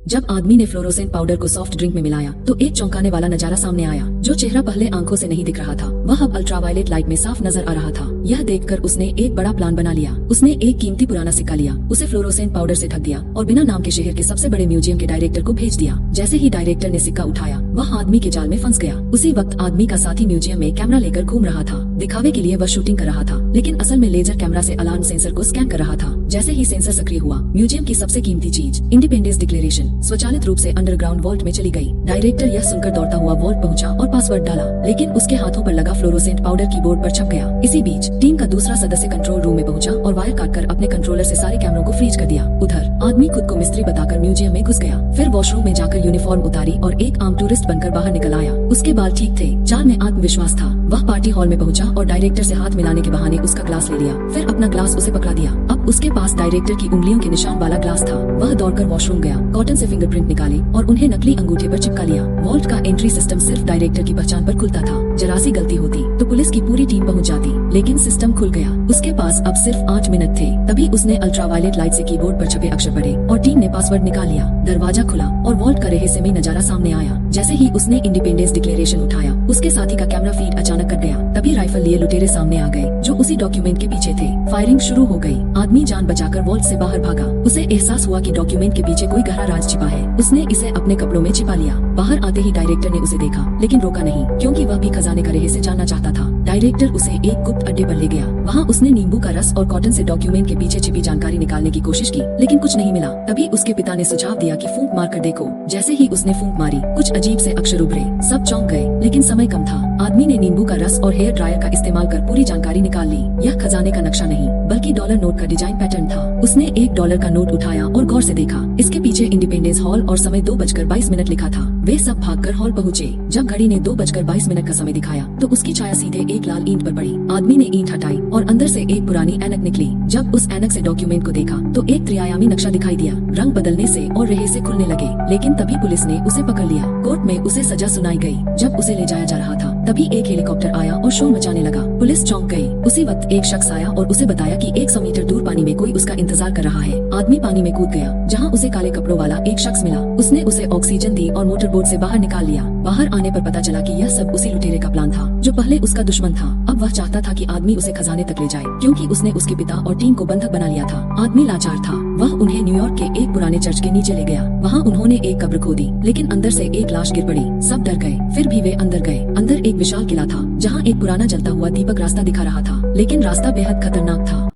जब आदमी ने फ्लोरोसेंट पाउडर को सॉफ्ट ड्रिंक में मिलाया तो एक चौंकाने वाला नजारा सामने आया। जो चेहरा पहले आंखों से नहीं दिख रहा था वह अब अल्ट्रावायलेट लाइट में साफ नजर आ रहा था। यह देखकर उसने एक बड़ा प्लान बना लिया। उसने एक कीमती पुराना सिक्का लिया, उसे फ्लोरोसेंट पाउडर से ढक दिया और बिना नाम के शहर के सबसे बड़े म्यूजियम के डायरेक्टर को भेज दिया। जैसे ही डायरेक्टर ने सिक्का उठाया वह आदमी के जाल में फंस गया। उसी वक्त आदमी का साथी म्यूजियम में कैमरा लेकर घूम रहा था। दिखावे के लिए वह शूटिंग कर रहा था, लेकिन असल में लेजर कैमरा से अलार्म सेंसर को स्कैन कर रहा था। जैसे ही सेंसर सक्रिय हुआ म्यूजियम की सबसे कीमती चीज इंडिपेंडेंस डिक्लेरेशन स्वचालित रूप से अंडरग्राउंड वॉल्ट में चली गई। डायरेक्टर यह सुनकर दौड़ता हुआ वॉल्ट पहुंचा और पासवर्ड डाला, लेकिन उसके हाथों पर लगा फ्लोरोसेंट पाउडर कीबोर्ड पर छप गया। इसी बीच टीम का दूसरा सदस्य कंट्रोल रूम में पहुंचा और वायर काटकर अपने कंट्रोलर से सारे कैमरों को फ्रीज कर दिया। उधर आदमी खुद को मिस्त्री बताकर म्यूजियम में घुस गया, फिर वॉशरूम में जाकर यूनिफॉर्म उतारी और एक आम टूरिस्ट बनकर बाहर निकल आया। उसके बाल ठीक थे, चाल में आत्मविश्वास था। वह पार्टी हॉल में पहुंचा और डायरेक्टर से हाथ मिलाने के बहाने उसका ग्लास ले लिया, फिर अपना ग्लास उसे पकड़ा दिया। अब उसके पास डायरेक्टर की उंगलियों के निशान वाला ग्लास था। वह दौड़कर वॉशरूम गया, कॉटन से फिंगरप्रिंट निकाले और उन्हें नकली अंगूठे पर चिपका लिया। वॉल्ट का एंट्री सिस्टम सिर्फ डायरेक्टर की पहचान पर खुलता था। जरा सी गलती होती तो पुलिस की पूरी टीम पहुंच जाती, लेकिन सिस्टम खुल गया। उसके पास अब सिर्फ 8 मिनट थे। तभी उसने अल्ट्रावायलेट लाइट से कीबोर्ड पर छपे अक्षर पढ़े और टीम ने पासवर्ड निकाल लिया। दरवाजा खुला और वॉल्ट का रहस्यमय नजारा सामने आया। जैसे ही उसने इंडिपेंडेंस डिक्लेरेशन उठाया उसके साथी का कैमरा फीड अचानक कट गया। तभी राइफल लिए लुटेरे सामने आ गए जो उसी डॉक्यूमेंट के पीछे थे। फायरिंग शुरू हो गई। आदमी जान बचाकर वॉल्ट से बाहर भागा। उसे एहसास हुआ कि डॉक्यूमेंट के पीछे कोई गहरा राज छिपा है। उसने इसे अपने कपड़ों में छिपा लिया। बाहर आते ही डायरेक्टर ने उसे देखा, लेकिन रोका नहीं, क्योंकि वह भी खजाने का रहस्य जानना चाहता था। डायरेक्टर उसे एक गुप्त अड्डे पर ले गया। वहाँ उसने नींबू का रस और कॉटन से डॉक्यूमेंट के पीछे छिपी जानकारी निकालने की कोशिश की, लेकिन कुछ नहीं मिला। तभी उसके पिता ने सुझाव दिया कि फूंक मार कर देखो। जैसे ही उसने फूंक मारी कुछ अजीब से अक्षर उभरे। सब चौंक गए, लेकिन समय कम था। आदमी ने नींबू का रस और हेयर ड्रायर का इस्तेमाल कर पूरी जानकारी निकाल ली। यह खजाने का नक्शा नहीं बल्कि डॉलर नोट का डिजाइन पैटर्न था। उसने $1 का नोट उठाया और गौर से देखा। इसके पीछे इंडिपेंडेंस हॉल और समय 2:22 लिखा था। वे सब भागकर हॉल पहुँचे। जब घड़ी ने 2:22 का समय दिखाया तो उसकी छाया सीधे एक लाल ईंट पर पड़ी। आदमी ने ईंट हटाई और अंदर से एक पुरानी ऐनक निकली। जब उस ऐनक से डॉक्यूमेंट को देखा तो एक त्रिआयामी नक्शा दिखाई दिया। रंग बदलने से और रहस्य खुलने लगे, लेकिन तभी पुलिस ने उसे पकड़ लिया। कोर्ट में उसे सजा सुनाई गई। जब उसे ले जाया जा रहा था तभी एक हेलीकॉप्टर आया और शोर मचाने लगा। पुलिस चौंक गई। उसी वक्त एक शख्स आया और उसे बताया कि 100 मीटर दूर पानी में कोई उसका इंतजार कर रहा है। आदमी पानी में कूद गया, जहाँ उसे काले कपड़ों वाला एक शख्स मिला। उसने उसे ऑक्सीजन दी और मोटर बोट से बाहर निकाल लिया। बाहर आने पर पता चला कि यह सब उसी लुटेरे का प्लान था जो पहले उसका दुश्मन था। अब वह चाहता था कि आदमी उसे खजाने तक ले जाए, क्योंकि उसने उसके पिता और टीम को बंधक बना लिया था। आदमी लाचार था। वह उन्हें न्यूयॉर्क के एक पुराने चर्च के नीचे ले गया। वहाँ उन्होंने एक कब्र खोदी, लेकिन अंदर से एक लाश गिर पड़ी। सब डर गए, फिर भी वे अंदर गए। अंदर एक विशाल किला था, जहाँ एक पुराना जलता हुआ दीपक रास्ता दिखा रहा था, लेकिन रास्ता बेहद खतरनाक था।